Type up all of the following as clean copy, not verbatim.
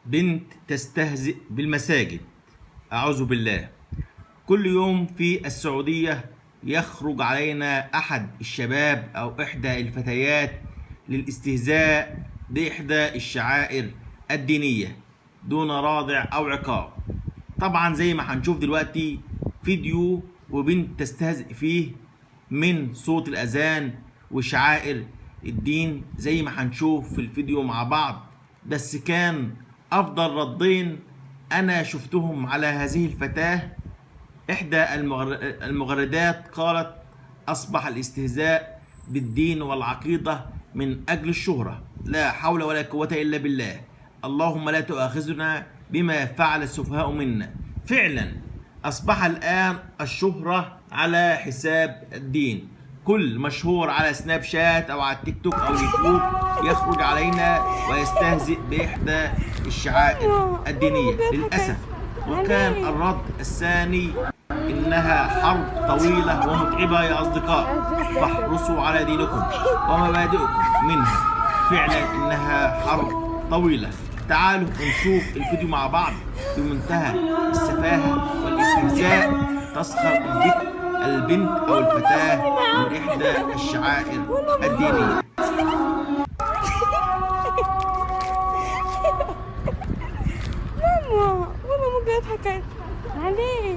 بنت تستهزئ بالمساجد. أعوذ بالله. كل يوم في السعودية يخرج علينا أحد الشباب أو إحدى الفتيات للاستهزاء بإحدى الشعائر الدينية دون رادع أو عقاب. طبعا زي ما هنشوف دلوقتي فيديو وبنت تستهزئ فيه من صوت الأذان وشعائر الدين زي ما هنشوف في الفيديو مع بعض. بس كان أفضل ردين أنا شفتهم على هذه الفتاة، إحدى المغردات قالت: أصبح الاستهزاء بالدين والعقيدة من أجل الشهرة، لا حول ولا قوة إلا بالله، اللهم لا تؤاخذنا بما فعل السفهاء منا. فعلا أصبح الآن الشهرة على حساب الدين. كل مشهور على سناب شات أو على التيك توك أو اليوتيوب يخرج علينا ويستهزئ بإحدى الشعائر الدينية للأسف. وكان الرد الثاني: إنها حرب طويلة ومتعبة يا أصدقاء، فاحرصوا على دينكم ومبادئكم منها. فعلا إنها حرب طويلة. تعالوا نشوف الفيديو مع بعض. بمنتهى السفاهة والاستهزاء تسخر البنت أو الفتاة من إحدى الشعائر الدينية. ماما والله مو قاعد أضحك عليه.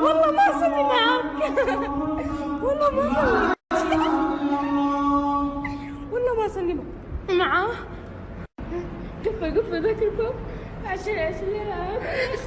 والله ما صلي معك. والله ما صلي. والله ما صلي معاه. قفة ذاك الكوب عشان لا يخلص.